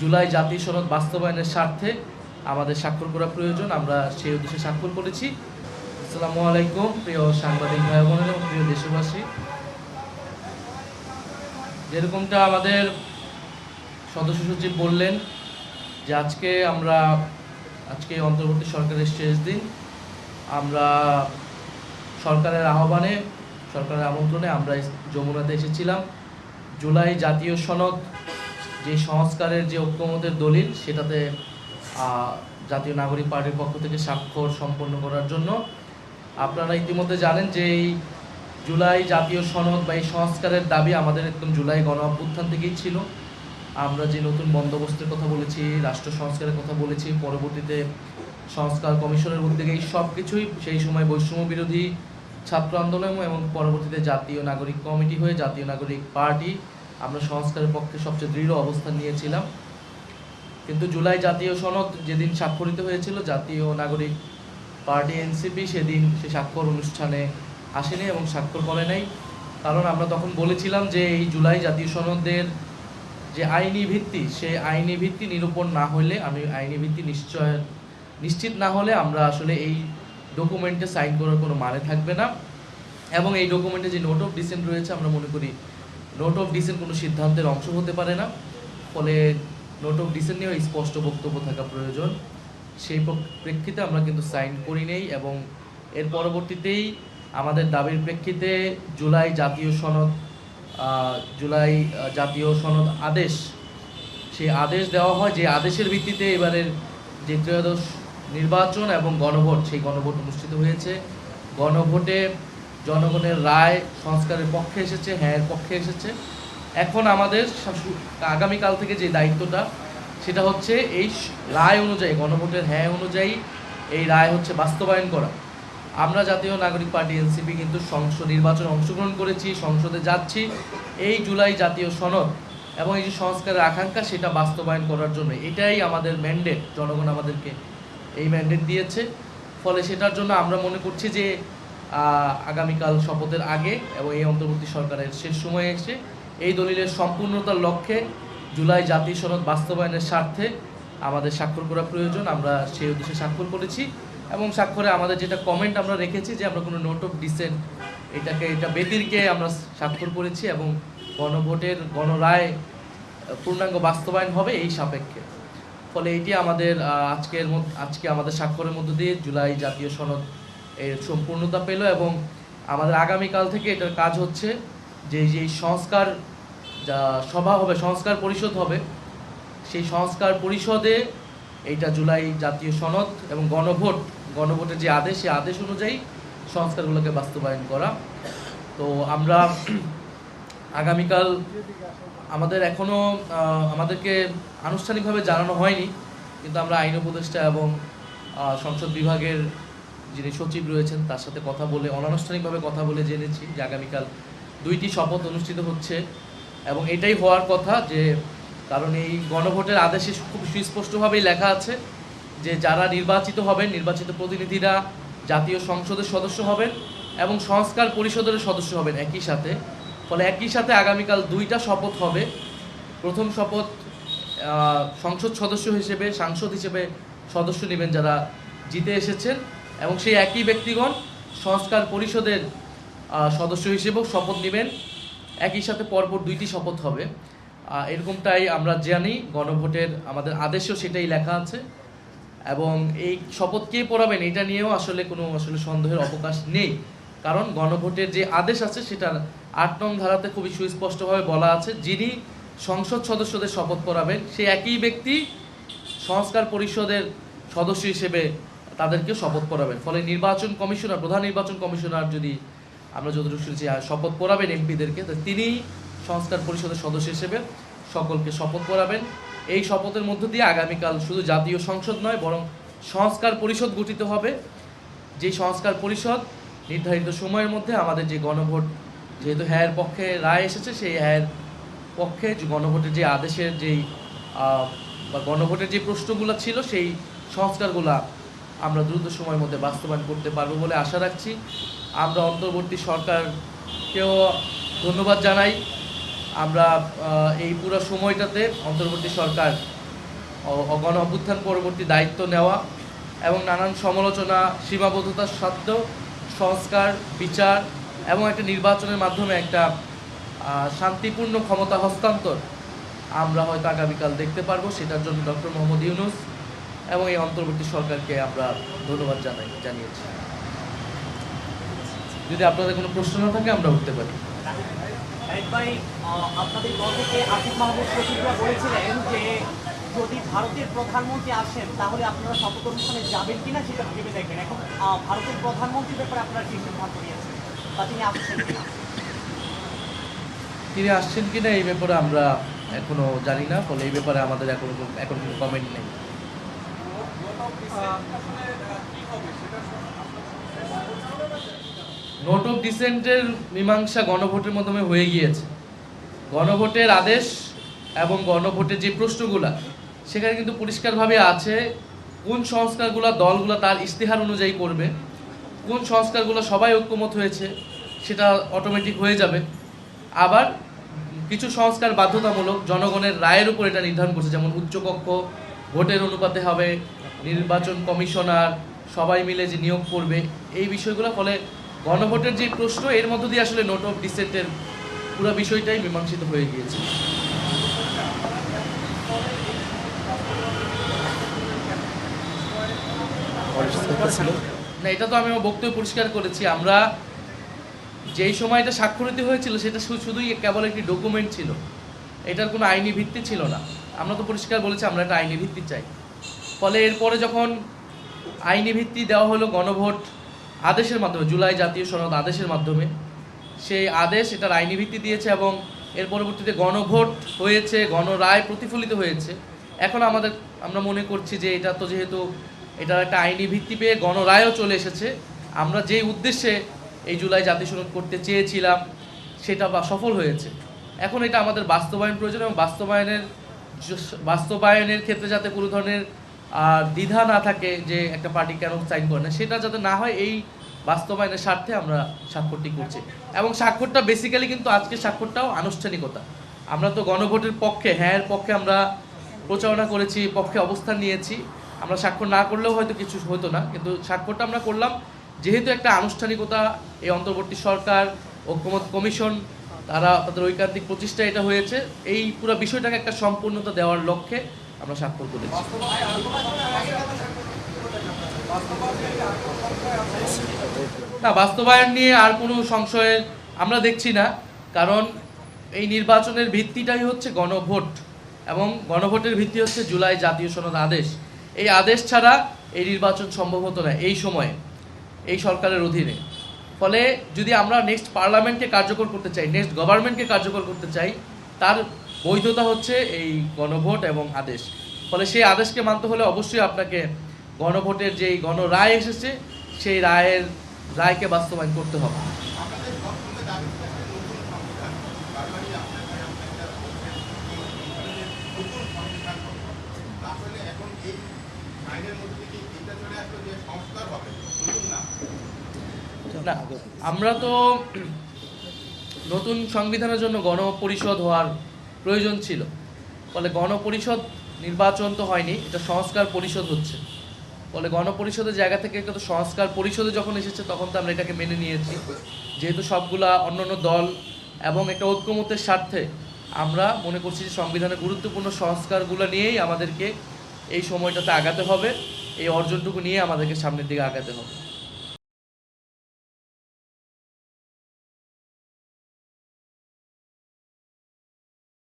জুলাই জাতীয় সনদ বাস্তবায়নের স্বার্থে আমাদের স্বাক্ষর করা প্রয়োজন। আমরা সেই উদ্দেশ্যে স্বাক্ষর করেছি। আসসালামু আলাইকুম প্রিয় সাংবাদিক ভাই বোনেরা এবং প্রিয় দেশবাসী, যেরকমটা আমাদের সদস্য সচিব বললেন যে আজকে অন্তর্বর্তী সরকারের শেষ দিন। আমরা সরকারের আহ্বানে, সরকারের আমন্ত্রণে আমরা যমুনাতে এসেছিলাম। জুলাই জাতীয় সনদ যে সংস্কারের যে ঐক্যমতের দলিল, সেটাতে জাতীয় নাগরিক পার্টির পক্ষ থেকে স্বাক্ষর সম্পন্ন করার জন্য। আপনারা ইতিমধ্যে জানেন যে এই জুলাই জাতীয় সনদ বা এই সংস্কারের দাবি আমাদের একদম জুলাই গণ অভ্যুত্থান থেকেই ছিল। আমরা যে নতুন বন্দোবস্তের কথা বলেছি, রাষ্ট্র সংস্কারের কথা বলেছি, পরবর্তীতে সংস্কার কমিশনের উদ্যোগে এই সব কিছুই সেই সময় বৈষম্য বিরোধী ছাত্র আন্দোলন এবং পরবর্তীতে জাতীয় নাগরিক কমিটি হয়ে জাতীয় নাগরিক পার্টি আমরা সংস্কারের পক্ষে সবচেয়ে দৃঢ় অবস্থান নিয়েছিলাম। কিন্তু জুলাই জাতীয় সনদ যেদিন স্বাক্ষরিত হয়েছিল, জাতীয় নাগরিক পার্টি এনসিপি সেদিন সে স্বাক্ষর অনুষ্ঠানে আসেনি এবং স্বাক্ষর করে নাই। কারণ আমরা তখন বলেছিলাম যে এই জুলাই জাতীয় সনদের যে আইনি ভিত্তি, সেই আইনি ভিত্তি নিরূপণ না হলে, আইনি ভিত্তি নিশ্চিত না হলে আমরা আসলে এই ডকুমেন্টে সাইন করার কোনো মানে থাকবে না। এবং এই ডকুমেন্টে যে নোট অফ ডিসেন্ট রয়েছে, আমরা মনে করি নোট অফ ডিসেন্ট কোনো সিদ্ধান্তের অংশ হতে পারে না। ফলে নোট অফ ডিসেন্ট নিয়েও স্পষ্ট বক্তব্য থাকা প্রয়োজন। সেই প্রেক্ষিতে আমরা কিন্তু সাইন করি নেই এবং এর পরবর্তীতেই আমাদের দাবির প্রেক্ষিতে জুলাই জাতীয় সনদ আদেশ, সেই আদেশ দেওয়া হয়। যে আদেশের ভিত্তিতে এবারের যে ত্রয়োদশ নির্বাচন এবং গণভোট, সেই গণভোট অনুষ্ঠিত হয়েছে। গণভোটে জনগণের রায় সংস্কারের পক্ষে এসেছে, হ্যাঁ পক্ষে এসেছে। এখন আমাদের আগামীকাল থেকে যে দায়িত্বটা, সেটা হচ্ছে এই রায় অনুযায়ী, গণভোটের হ্যাঁ অনুযায়ী এই রায় হচ্ছে বাস্তবায়ন করা। আমরা জাতীয় নাগরিক পার্টি এনসিপি কিন্তু নির্বাচনে অংশগ্রহণ করেছি, সংসদে যাচ্ছি এই জুলাই জাতীয় সনদ এবং এই যে সংস্কারের আকাঙ্ক্ষা, সেটা বাস্তবায়ন করার জন্য। এটাই আমাদের ম্যান্ডেট, জনগণ আমাদেরকে এই ম্যান্ডেট দিয়েছে। ফলে সেটার জন্য আমরা মনে করছি যে আগামীকাল শপথের আগে এবং এই অন্তর্বর্তী সরকারের শেষ সময়ে এসে এই দলিলের সম্পূর্ণতার লক্ষ্যে জুলাই জাতীয় সনদ বাস্তবায়নের স্বার্থে আমাদের স্বাক্ষর করা প্রয়োজন। আমরা সেই উদ্দেশ্যে স্বাক্ষর করেছি এবং স্বাক্ষরে আমাদের যেটা কমেন্ট আমরা রেখেছি যে আমরা কোনো নোট অফ ডিসেন্ট এটা ব্যতিরকে আমরা স্বাক্ষর করেছি এবং গণভোটের গণরায় পূর্ণাঙ্গ বাস্তবায়ন হবে এই সাপেক্ষে। ফলে এটি আমাদের আজকে আমাদের স্বাক্ষরের মধ্য দিয়ে জুলাই জাতীয় সনদ এর সম্পূর্ণতা পেল এবং আমাদের আগামীকাল থেকে এটার কাজ হচ্ছে যে সংস্কার সভা হবে, সংস্কার পরিষদ হবে, সেই সংস্কার পরিষদে এইটা জুলাই জাতীয় সনদ এবং গণভোটের যে আদেশ, সেই আদেশ অনুযায়ী সংস্কারগুলোকে বাস্তবায়ন করা। তো আমরা আগামীকাল আমাদেরকে আনুষ্ঠানিকভাবে জানানো হয়নি, কিন্তু আমরা আইন উপদেষ্টা এবং সংসদ বিভাগের যিনি সচিব রয়েছেন তার সাথে অনানুষ্ঠানিকভাবে কথা বলে জেনেছি যে আগামীকাল 2টি শপথ অনুষ্ঠিত হচ্ছে এবং এটাই হওয়ার কথা। যে কারণ এই গণভোটের আদেশে খুব সুস্পষ্টভাবেই লেখা আছে যে যারা নির্বাচিত হবেন, নির্বাচিত প্রতিনিধিরা জাতীয় সংসদের সদস্য হবেন এবং সংস্কার পরিষদের সদস্য হবেন একই সাথে। ফলে একই সাথে আগামীকাল 2টা শপথ হবে। প্রথম শপথ সাংসদ হিসেবে সদস্য নেবেন যারা জিতে এসেছেন এবং সেই একই ব্যক্তিগণ সংস্কার পরিষদের সদস্য হিসেবেও শপথ নেবেন। একই সাথে পরপর 2টি শপথ হবে, এরকমটাই আমরা জানি। গণভোটের আমাদের আদেশেও সেটাই লেখা আছে এবং এই শপথ কে পড়াবেন এটা নিয়েও কোনো সন্দেহের অবকাশ নেই। কারণ গণভোটের যে আদেশ আছে সেটার 8 নং ধারাতে খুবই সুস্পষ্টভাবে বলা আছে যিনি সংসদ সদস্যদের শপথ পড়াবেন সেই একই ব্যক্তি সংস্কার পরিষদের সদস্য হিসেবে তাদেরকে শপথ পড়াবেন। ফলে প্রধান নির্বাচন কমিশনার যদি আমরা যতটুকু শুনেছি শপথ পড়াবেন এমপিদেরকে, তিনি সংস্কার পরিষদের সদস্য হিসেবে সকলকে শপথ পড়াবেন। এই শপথের মধ্য দিয়ে আগামীকাল শুধু জাতীয় সংসদ নয়, বরং সংস্কার পরিষদ গঠিত হবে। যে সংস্কার পরিষদ নির্ধারিত সময়ের মধ্যে আমাদের যে গণভোট, যেহেতু হ্যাঁর পক্ষে রায় এসেছে, সেই হ্যাঁর পক্ষে গণভোটের যে আদেশের বা গণভোটের যে প্রশ্নগুলো ছিল, সেই সংস্কারগুলো আমরা দ্রুত সময়ের মধ্যে বাস্তবায়ন করতে পারবো বলে আশা রাখছি। আমরা অন্তর্বর্তী সরকারকেও ধন্যবাদ জানাই। আমরা এই পুরো সময়টাতে অন্তর্বর্তী সরকার গণ অভ্যুত্থান পরবর্তী দায়িত্ব নেওয়া এবং নানান সমালোচনা সীমাবদ্ধতার সত্ত্বেও সংস্কার বিচার এবং একটা নির্বাচনের মাধ্যমে একটা শান্তিপূর্ণ ক্ষমতা হস্তান্তর আমরা হয়তো আগামীকাল দেখতে পারবো। সেটার জন্য ডক্টর মোহাম্মদ ইউনূস এবং এই অন্তর্বর্তী সরকারকে আমরা ধন্যবাদ জানিয়েছি। যদি আপনাদের কোনো প্রশ্ন না থাকে আমরা উঠতে পারি। আপনাদের দল থেকে আসিফ মাহমুদ সচিবরা বলেছিলেন যে যদি ভারতের প্রধানমন্ত্রী আসেন তাহলে আপনারা শপথ অনুষ্ঠানে যাবেন কিনা সেটা ভেবে দেখবেন। এখন ভারতের প্রধানমন্ত্রীর ব্যাপারে আপনারা কি সিদ্ধান্ত নিয়েছেন বা তিনি আসছেন কিনা? তিনি আসছেন কিনা এই ব্যাপারে আমরা এখনো জানি না, ফলে এই ব্যাপারে আমাদের এখন কোনো কমেন্ট নেই। নোট অফ ডিসেন্টের মীমাংসা গণভোটের মাধ্যমে হয়ে গিয়েছে। গণভোটের আদেশ এবং গণভোটের যে প্রশ্নগুলা সেখানে কিন্তু পরিষ্কারভাবে আছে কোন সংস্কারগুলো দলগুলো তার ইশতেহার অনুযায়ী করবে, কোন সংস্কারগুলো সবাই ঐক্যমত হয়েছে সেটা অটোমেটিক হয়ে যাবে। আবার কিছু সংস্কার বাধ্যতামূলক, জনগণের রায়ের উপর এটা নির্ধারণ করছে, যেমন উচ্চকক্ষ ভোটের অনুপাতে হবে, নির্বাচন কমিশনার সবাই মিলে যে নিয়োগ করবে, এই বিষয়গুলো। ফলে গণভোটের যে প্রশ্ন এর মধ্য দিয়ে আসলে নোট অফ ডিসেন্টের পুরো বিষয়টাই মীমাংসিত হয়ে গিয়েছে। না, এটা তো আমি আমার বক্তব্য পরিষ্কার করেছি। আমরা যেই সময় এটা স্বাক্ষরিত হয়েছিল সেটা শুধুই কেবল একটি ডকুমেন্ট ছিল, এটার কোনো আইনি ভিত্তি ছিল না। আমরা তো পরিষ্কার বলেছি আমরা একটা আইনি ভিত্তি চাই। ফলে এরপরে যখন আইনি ভিত্তি দেওয়া হলো গণভোট আদেশের মাধ্যমে, জুলাই জাতীয় সনদ আদেশের মাধ্যমে, সেই আদেশ এটার আইনি ভিত্তি দিয়েছে এবং এর পরবর্তীতে গণভোট হয়েছে, গণরায় প্রতিফলিত হয়েছে। এখন আমরা মনে করছি যে এটা তো যেহেতু এটার একটা আইনি ভিত্তি পেয়ে গণরায়ও চলে এসেছে, আমরা যেই উদ্দেশ্যে এই জুলাই জাতীয় সনদ করতে চেয়েছিলাম সেটা সফল হয়েছে। এখন এটা আমাদের বাস্তবায়ন প্রয়োজন এবং বাস্তবায়নের ক্ষেত্রে যাতে কোনো ধরনের দ্বিধা না থাকে যে একটা পার্টি কেন সাইন করে না, সেটা যাতে না হয়, এই বাস্তবায়নের স্বার্থে আমরা স্বাক্ষরটি করছি। এবং স্বাক্ষরটা বেসিক্যালি কিন্তু আজকের স্বাক্ষরটাও আনুষ্ঠানিকতা। আমরা তো গণভোটের পক্ষে, হ্যাঁ পক্ষে আমরা প্রচারণা করেছি, পক্ষে অবস্থান নিয়েছি। আমরা স্বাক্ষর না করলেও হয়তো কিছু হতো না, কিন্তু স্বাক্ষরটা আমরা করলাম যেহেতু একটা আনুষ্ঠানিকতা। এই অন্তর্বর্তী সরকার, ঐকমত্য কমিশন, তাদের ঐকান্তিক প্রচেষ্টা এটা হয়েছে, এই পুরো বিষয়টাকে একটা সম্পূর্ণতা দেওয়ার লক্ষ্যে আমরা স্বাক্ষর করেছি। না, বাস্তবায়ন নিয়ে আর কোনো সংশয়ের আমরা দেখছি না, কারণ এই নির্বাচনের ভিত্তিটাই হচ্ছে গণভোট এবং গণভোটের ভিত্তি হচ্ছে জুলাই জাতীয় সনদ আদেশ। এই আদেশ ছাড়া এই নির্বাচন সম্ভব হতো না এই সময়ে, এই সরকারের অধীনে। ফলে যদি আমরা নেক্সট পার্লামেন্টকে কার্যকর করতে চাই, নেক্সট গভর্নমেন্টকে কার্যকর করতে চাই, তার বৈধতা হচ্ছে এই গণভোট এবং আদেশ। ফলে সেই আদেশকে মানতে হলে অবশ্যই আপনাকে গণভোটের যেই গণরায় এসেছে সেই রায়কে বাস্তবায়ন করতে হবে। না, আমরা তো নতুন সংবিধানের জন্য গণপরিষদ হওয়ার প্রয়োজন ছিল। ফলে গণপরিষদ নির্বাচন তো হয়নি, এটা সংস্কার পরিষদ হচ্ছে। ফলে গণপরিষদের জায়গা থেকে কিন্তু সংস্কার পরিষদে যখন এসেছে তখন তো আমরা এটাকে মেনে নিয়েছি। যেহেতু সবগুলা অন্যান্য দল এবং একটা ঐক্যমত্যের স্বার্থে আমরা মনে করছি যে সংবিধানের গুরুত্বপূর্ণ সংস্কারগুলো নিয়েই আমাদেরকে এই সময়টাতে আগাতে হবে, এই অর্জনটুকু নিয়ে আমাদেরকে সামনের দিকে আগাতে হবে।